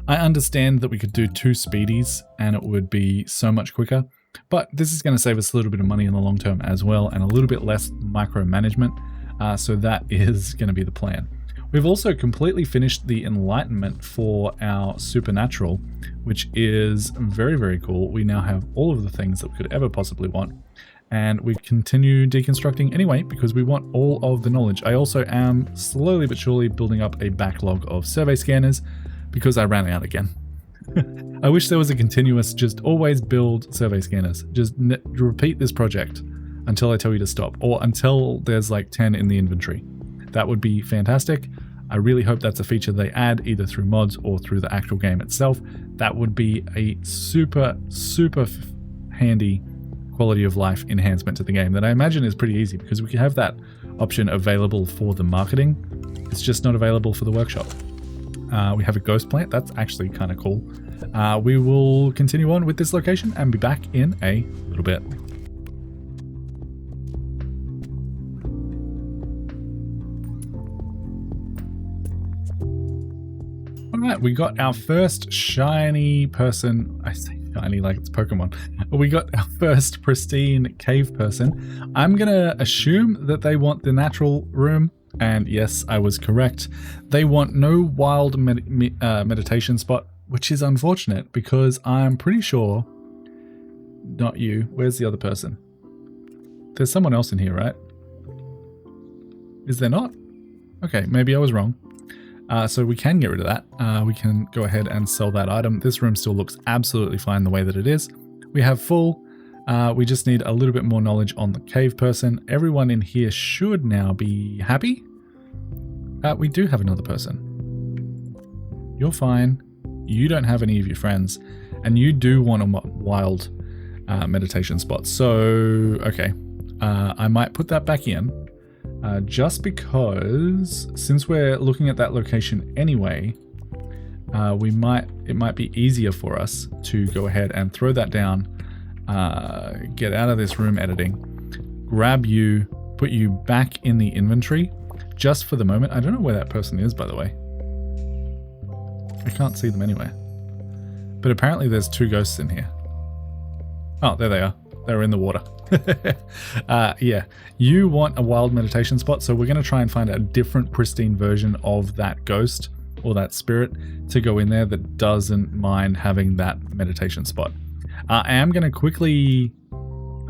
I understand that we could do 2 speedies and it would be so much quicker, but this is going to save us a little bit of money in the long term as well, and a little bit less micromanagement. So that is going to be the plan. We've also completely finished the enlightenment for our supernatural, which is very, very cool. We now have all of the things that we could ever possibly want. And we continue deconstructing anyway, because we want all of the knowledge. I also am slowly but surely building up a backlog of survey scanners because I ran out again. I wish there was a continuous, just always build survey scanners. Just repeat this project until I tell you to stop, or until there's like 10 in the inventory. That would be fantastic. I really hope that's a feature they add either through mods or through the actual game itself. That would be a super, super handy quality of life enhancement to the game that I imagine is pretty easy, because we can have that option available for the marketing. It's just not available for the workshop. We have a ghost plant. That's actually kind of cool. We will continue on with this location and be back in a little bit. Alright, we got our first shiny person. I say shiny like it's Pokemon. We got our first pristine cave person. I'm gonna assume that they want the natural room, and yes, I was correct. They want no wild meditation spot, which is unfortunate because I'm pretty sure, not you, where's the other person? There's someone else in here, right? Is there not? Okay, maybe I was wrong. So we can get rid of that. We can go ahead and sell that item. This room still looks absolutely fine the way that it is. We have full. We just need a little bit more knowledge on the cave person. Everyone in here should now be happy. We do have another person. You're fine. You don't have any of your friends. And you do want a wild meditation spot. So, okay. I might put that back in. Just because, since we're looking at that location anyway, it might be easier for us to go ahead and throw that down, get out of this room editing, grab you, put you back in the inventory, just for the moment. I don't know where that person is, by the way. I can't see them anywhere. But apparently there's 2 ghosts in here. Oh, there they are. They're in the water. Yeah, you want a wild meditation spot, so we're going to try and find a different pristine version of that ghost or that spirit to go in there that doesn't mind having that meditation spot. I am going to quickly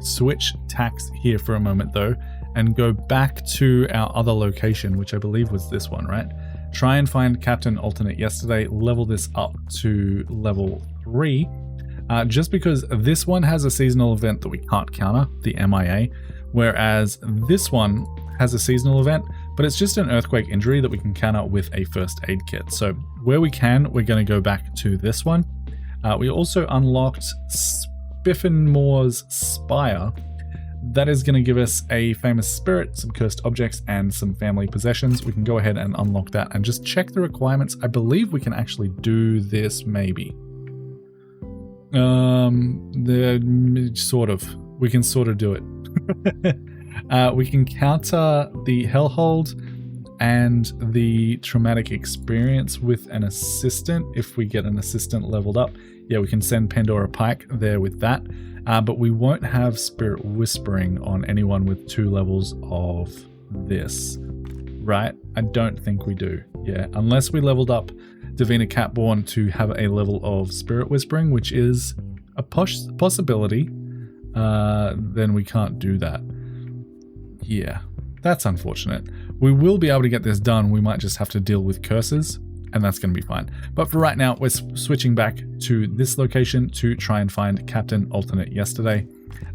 switch tacks here for a moment though and go back to our other location, which I believe was this one, right? Try and find Captain Alternate Yesterday, level this up to level 3. Just because this one has a seasonal event that we can't counter, the MIA, whereas this one has a seasonal event, but it's just an earthquake injury that we can counter with a first aid kit. So where we can, we're going to go back to this one. We also unlocked Biffinmore's Spire. That is going to give us a famous spirit, some cursed objects, and some family possessions. We can go ahead and unlock that and just check the requirements. I believe we can actually do this, maybe. We can sort of do it. We can counter the Hellhold and the traumatic experience with an assistant if we get an assistant leveled up. Yeah, we can send Pandora Pike there with that. But we won't have Spirit Whispering on anyone with 2 levels of this, right? I don't think we do. Yeah, unless we leveled up Devina Catborn to have a level of Spirit Whispering, which is a possibility, then we can't do that. Yeah, that's unfortunate. We will be able to get this done. We might just have to deal with curses, and that's going to be fine. But for right now, we're switching back to this location to try and find Captain Alternate Yesterday,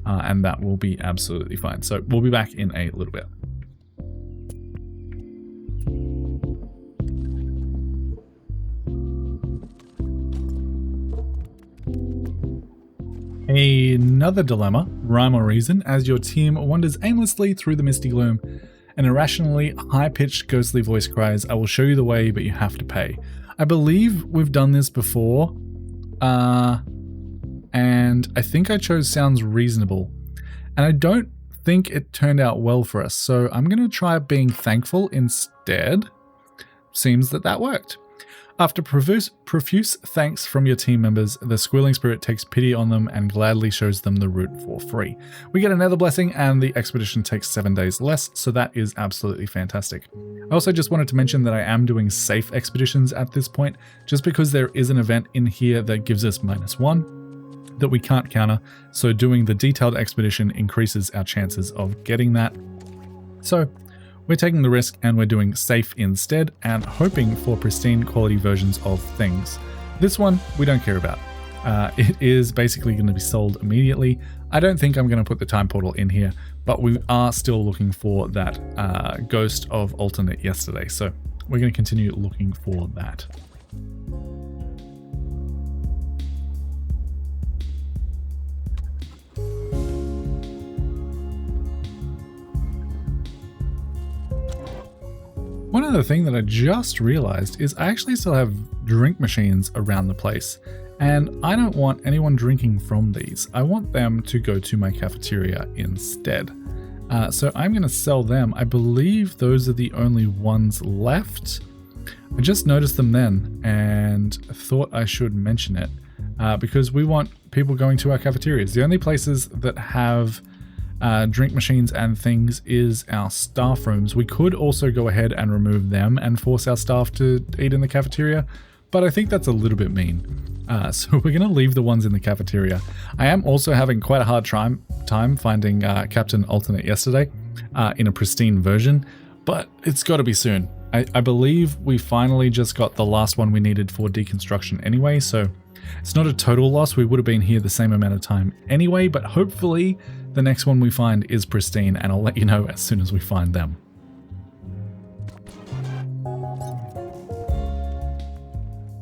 and that will be absolutely fine. So we'll be back in a little bit. Another dilemma, rhyme or reason, as your team wanders aimlessly through the misty gloom. An irrationally high-pitched ghostly voice cries, "I will show you the way, but you have to pay." I believe we've done this before, and I think I chose sounds reasonable, and I don't think it turned out well for us, so I'm going to try being thankful instead. Seems that worked. After profuse thanks from your team members, the squealing spirit takes pity on them and gladly shows them the route for free. We get another blessing, and the expedition takes 7 days less, so that is absolutely fantastic. I also just wanted to mention that I am doing safe expeditions at this point, just because there is an event in here that gives us -1 that we can't counter, so doing the detailed expedition increases our chances of getting that. So we're taking the risk and we're doing safe instead and hoping for pristine quality versions of things. This one, we don't care about. It is basically going to be sold immediately. I don't think I'm going to put the time portal in here, but we are still looking for that Ghost of Alternate Yesterday. So we're going to continue looking for that. One other thing that I just realized is I actually still have drink machines around the place, and I don't want anyone drinking from these. I want them to go to my cafeteria instead. So I'm going to sell them. I believe those are the only ones left. I just noticed them then and thought I should mention it because we want people going to our cafeterias. The only places that have drink machines and things is our staff rooms. We could also go ahead and remove them and force our staff to eat in the cafeteria, but I think that's a little bit mean. So we're going to leave the ones in the cafeteria. I am also having quite a hard time finding Captain Alternate Yesterday in a pristine version, but it's got to be soon. I believe we finally just got the last one we needed for deconstruction anyway, so it's not a total loss. We would have been here the same amount of time anyway, but hopefully the next one we find is pristine, and I'll let you know as soon as we find them.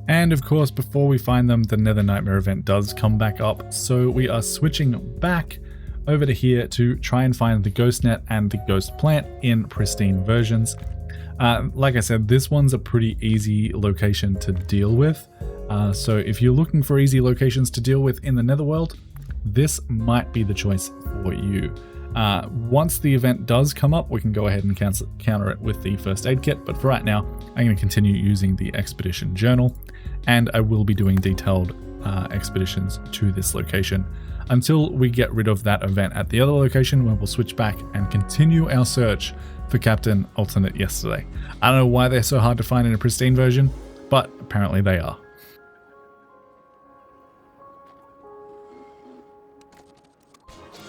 And of course, before we find them, the Nether Nightmare event does come back up, so we are switching back over to here to try and find the Ghost Net and the Ghost Plant in pristine versions. Like I said, this one's a pretty easy location to deal with, so if you're looking for easy locations to deal with in the Netherworld, this might be the choice for you. Once the event does come up, we can go ahead and counter it with the first aid kit, but for right now, I'm going to continue using the expedition journal, and I will be doing detailed expeditions to this location until we get rid of that event at the other location, where we'll switch back and continue our search for Captain Alternate Yesterday. I don't know why they're so hard to find in a pristine version, but apparently they are.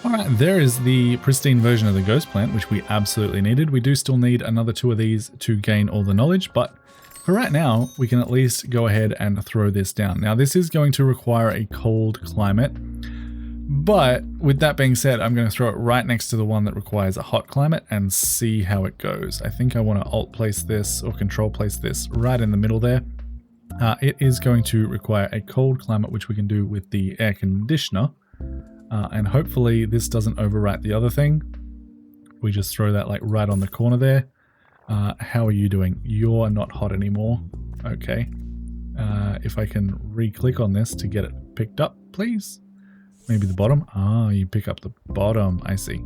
Alright, there is the pristine version of the Ghost Plant, which we absolutely needed. We do still need another 2 of these to gain all the knowledge, but for right now, we can at least go ahead and throw this down. Now, this is going to require a cold climate, but with that being said, I'm going to throw it right next to the one that requires a hot climate and see how it goes. I think I want to alt place this or control place this right in the middle there. It is going to require a cold climate, which we can do with the air conditioner. And hopefully this doesn't overwrite the other thing. We just throw that like right on the corner there. How are you doing? You're not hot anymore. Okay. If I can re-click on this to get it picked up, please. Maybe the bottom. Ah, you pick up the bottom. I see.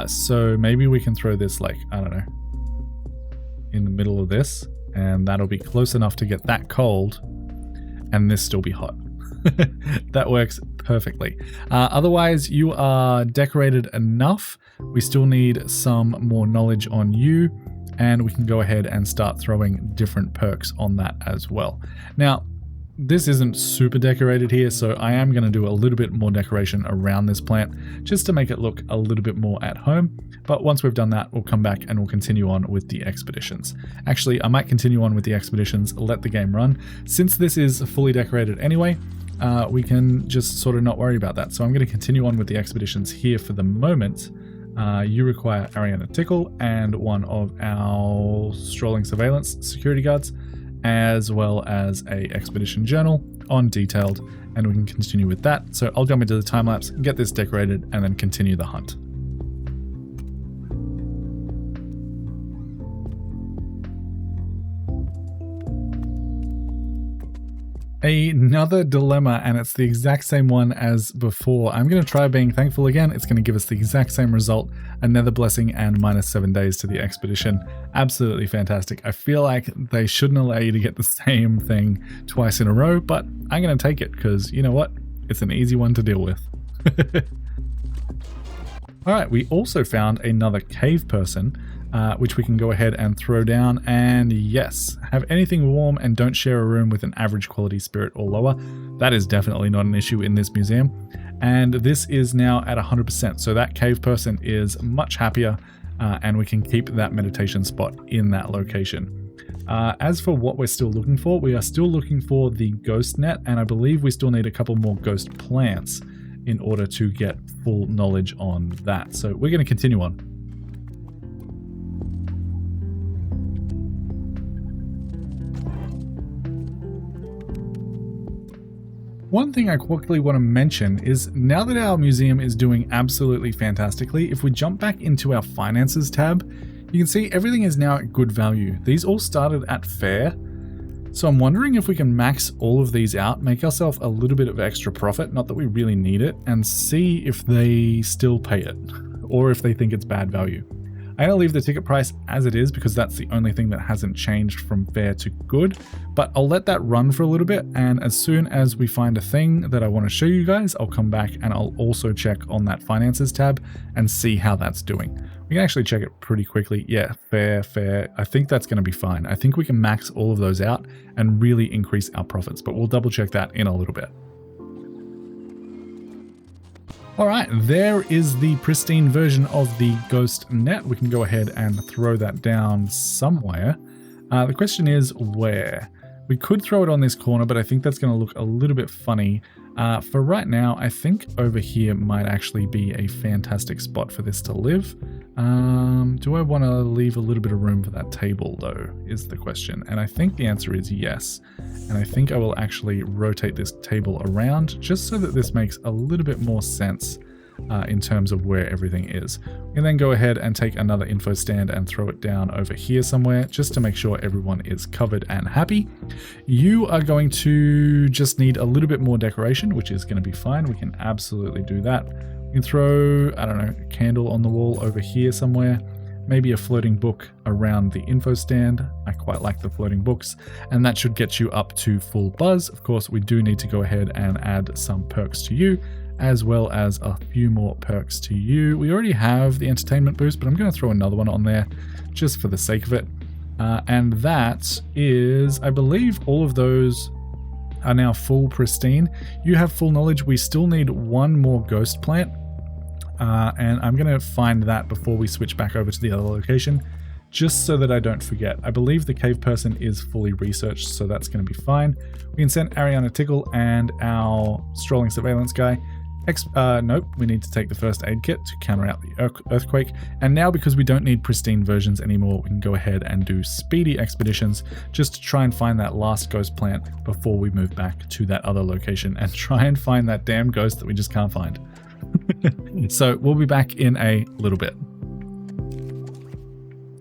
So maybe we can throw this like, I don't know, in the middle of this, and that'll be close enough to get that cold and this still be hot. That works perfectly. Otherwise, you are decorated enough. We still need some more knowledge on you, and we can go ahead and start throwing different perks on that as well. Now, this isn't super decorated here, so I am going to do a little bit more decoration around this plant just to make it look a little bit more at home. But once we've done that, we'll come back and we'll continue on with the expeditions. Actually, I might continue on with the expeditions, let the game run. Since this is fully decorated anyway, we can just sort of not worry about that. So I'm going to continue on with the expeditions here for the moment. You require Ariana Tickle and one of our strolling surveillance security guards, as well as a expedition journal on detailed, and we can continue with that. So I'll jump into the time lapse, get this decorated, and then continue the hunt. Another dilemma, and it's the exact same one as before. I'm going to try being thankful again. It's going to give us the exact same result. Another blessing and -7 days to the expedition. Absolutely fantastic. I feel like they shouldn't allow you to get the same thing twice in a row, but I'm going to take it because you know what? It's an easy one to deal with. All right, we also found another cave person, which we can go ahead and throw down. And yes, have anything warm and don't share a room with an average quality spirit or lower. That is definitely not an issue in this museum. And this is now at 100%. So that cave person is much happier, and we can keep that meditation spot in that location. As for what we're still looking for, we are still looking for the ghost net, and I believe we still need a couple more ghost plants in order to get full knowledge on that. So we're going to continue on. One thing I quickly want to mention is now that our museum is doing absolutely fantastically, if we jump back into our finances tab, you can see everything is now at good value. These all started at fair. So I'm wondering if we can max all of these out, make ourselves a little bit of extra profit, not that we really need it, and see if they still pay it or if they think it's bad value. I'm going to leave the ticket price as it is because that's the only thing that hasn't changed from fair to good, but I'll let that run for a little bit, and as soon as we find a thing that I want to show you guys, I'll come back and I'll also check on that finances tab and see how that's doing. We can actually check it pretty quickly. Yeah, fair. I think that's going to be fine. I think we can max all of those out and really increase our profits, but we'll double check that in a little bit. All right, there is the pristine version of the ghost net. We can go ahead and throw that down somewhere. The question is where? We could throw it on this corner, but I think that's going to look a little bit funny. For right now, I think over here might actually be a fantastic spot for this to live. Do I want to leave a little bit of room for that table though, is the question. And I think the answer is yes. And I think I will actually rotate this table around just so that this makes a little bit more sense in terms of where everything is. We can then go ahead and take another info stand and throw it down over here somewhere just to make sure everyone is covered and happy. You are going to just need a little bit more decoration, which is going to be fine. We can absolutely do that. We can throw, I don't know, a candle on the wall over here somewhere. Maybe a floating book around the info stand. I quite like the floating books, and that should get you up to full buzz. Of course, we do need to go ahead and add some perks to you, as well as a few more perks to you. We already have the entertainment boost, but I'm going to throw another one on there just for the sake of it. And that is, I believe all of those are now full pristine. You have full knowledge. We still need one more ghost plant. And I'm going to find that before we switch back over to the other location, just so that I don't forget. I believe the cave person is fully researched, so that's going to be fine. We can send Ariana Tickle and our strolling surveillance guy Nope, we need to take the first aid kit to counter out the earthquake. And now, because we don't need pristine versions anymore, we can go ahead and do speedy expeditions just to try and find that last ghost plant before we move back to that other location and try and find that damn ghost that we just can't find. So we'll be back in a little bit.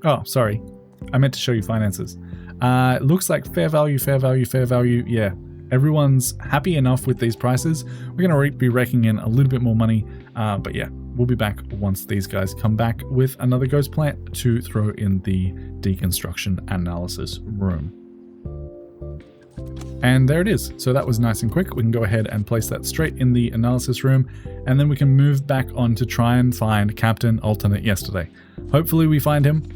Oh, sorry. I meant to show you finances. It looks like fair value. Yeah. Everyone's happy enough with these prices. We're going to be raking in a little bit more money. But yeah, we'll be back once these guys come back with another ghost plant to throw in the deconstruction analysis room. And there it is. So that was nice and quick. We can go ahead and place that straight in the analysis room. And then we can move back on to try and find Captain Alternate Yesterday. Hopefully we find him.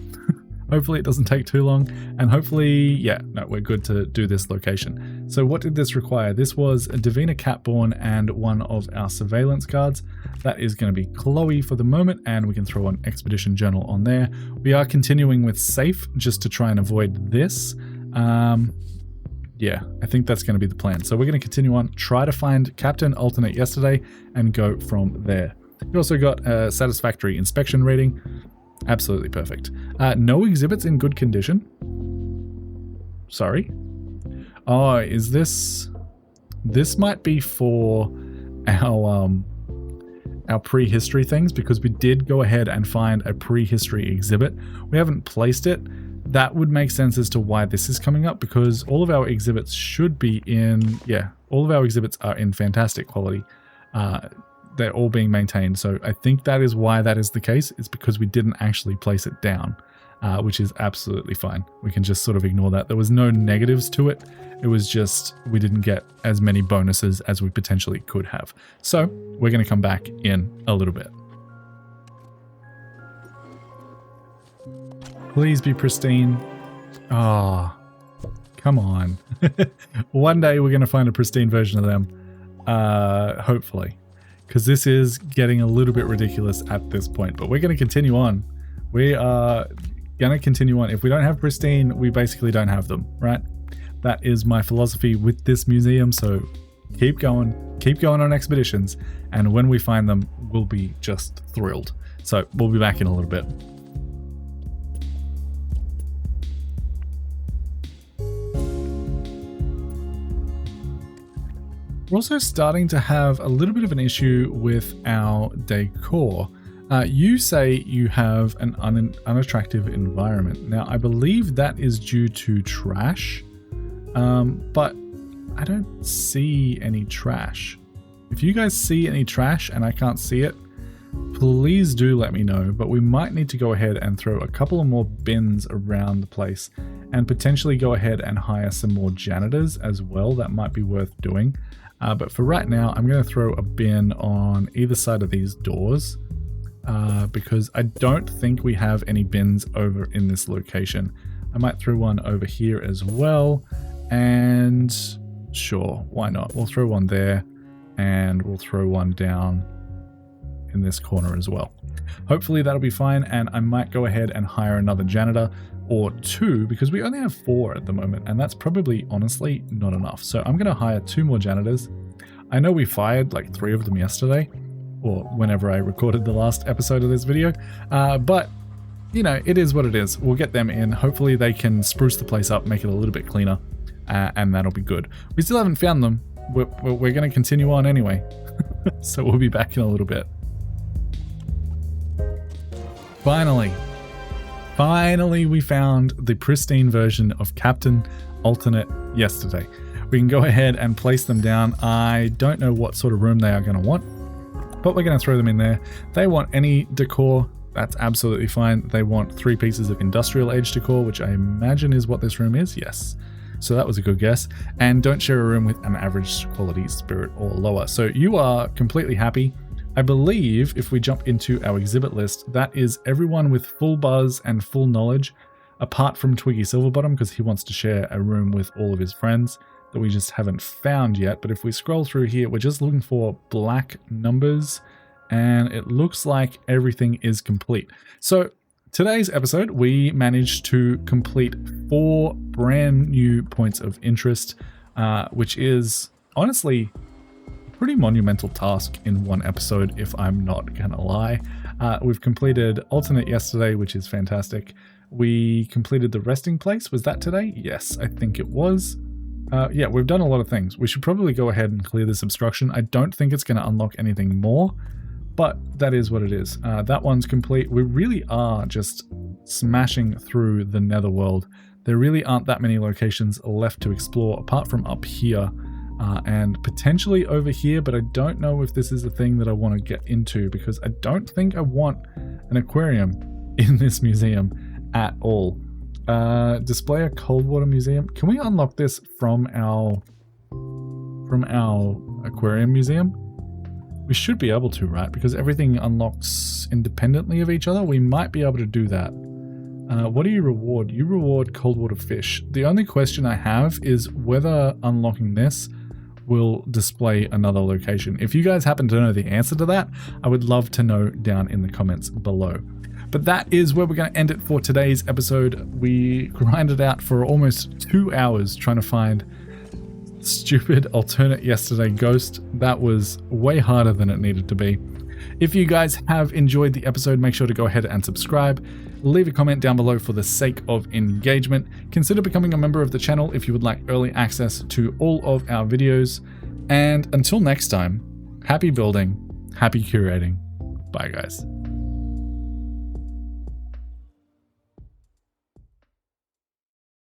Hopefully it doesn't take too long, and hopefully, yeah, no, we're good to do this location. So what did this require? This was a Devina Catborn and one of our surveillance guards. That is going to be Chloe for the moment, and we can throw an expedition journal on there. We are continuing with safe just to try and avoid this. Yeah, I think that's going to be the plan. So we're going to continue on, try to find Captain Alternate Yesterday, and go from there. We also got a satisfactory inspection rating. Absolutely perfect. No exhibits in good condition. Sorry. Oh, is this... This might be for our prehistory things, because we did go ahead and find a prehistory exhibit. We haven't placed it. That would make sense as to why this is coming up, because all of our exhibits should be in... Yeah, all of our exhibits are in fantastic quality. They're all being maintained. So I think that is why that is the case. It's because we didn't actually place it down, which is absolutely fine. We can just sort of ignore that. There was no negatives to it. It was just we didn't get as many bonuses as we potentially could have. So we're going to come back in a little bit. Please be pristine. Oh, come on. One day we're going to find a pristine version of them. Hopefully. Because this is getting a little bit ridiculous at this point. But we're going to continue on. We are going to continue on. If we don't have pristine, we basically don't have them, right? That is my philosophy with this museum. So keep going on expeditions. And when we find them, we'll be just thrilled. So we'll be back in a little bit. We're also starting to have a little bit of an issue with our decor. You say you have an unattractive environment. Now, I believe that is due to trash, but I don't see any trash. If you guys see any trash and I can't see it, please do let me know, but we might need to go ahead and throw a couple of more bins around the place and potentially go ahead and hire some more janitors as well. That might be worth doing. But for right now, I'm going to throw a bin on either side of these doors because I don't think we have any bins over in this location. I might throw one over here as well. And sure, why not? We'll throw one there and we'll throw one down in this corner as well. Hopefully that'll be fine. And I might go ahead and hire another janitor or two, because we only have 4 at the moment, and that's probably honestly not enough. So I'm going to hire 2 more janitors. I know we fired like 3 of them yesterday, or whenever I recorded the last episode of this video, but you know, it is what it is. We'll get them in. Hopefully they can spruce the place up, make it a little bit cleaner, and that'll be good. We still haven't found them. We're going to continue on anyway. So we'll be back in a little bit. Finally, we found the pristine version of Captain Alternate Yesterday. We can go ahead and place them down. I don't know what sort of room they are going to want, but we're going to throw them in there. They want any decor. That's absolutely fine. They want 3 pieces of industrial age decor, which I imagine is what this room is. Yes. So that was a good guess. And don't share a room with an average quality spirit or lower. So you are completely happy. I believe if we jump into our exhibit list, that is everyone with full buzz and full knowledge, apart from Twiggy Silverbottom, because he wants to share a room with all of his friends that we just haven't found yet. But if we scroll through here, we're just looking for black numbers, and it looks like everything is complete. So today's episode, we managed to complete 4 brand new points of interest, which is honestly pretty monumental task in one episode, if I'm not gonna lie. We've completed alternate yesterday, which is fantastic. We completed the resting place. Was that today? Yes, I think it was. Yeah, we've done a lot of things. We should probably go ahead and clear this obstruction. I don't think it's going to unlock anything more, but that is what it is. That one's complete. We really are just smashing through the netherworld. There really aren't that many locations left to explore apart from up here and potentially over here, but I don't know if this is a thing that I want to get into because I don't think I want an aquarium in this museum at all. Display a cold water museum. Can we unlock this from our aquarium museum? We should be able to, right? Because everything unlocks independently of each other. We might be able to do that. What do you reward? You reward cold water fish. The only question I have is whether unlocking this will display another location. If you guys happen to know the answer to that, I would love to know down in the comments below. But that is where we're going to end it for today's episode. We grinded out for almost 2 hours trying to find stupid alternate yesterday ghost. That was way harder than it needed to be. If you guys have enjoyed the episode, make sure to go ahead and subscribe. Leave a comment down below for the sake of engagement. Consider becoming a member of the channel if you would like early access to all of our videos. And until next time, happy building, happy curating. Bye guys.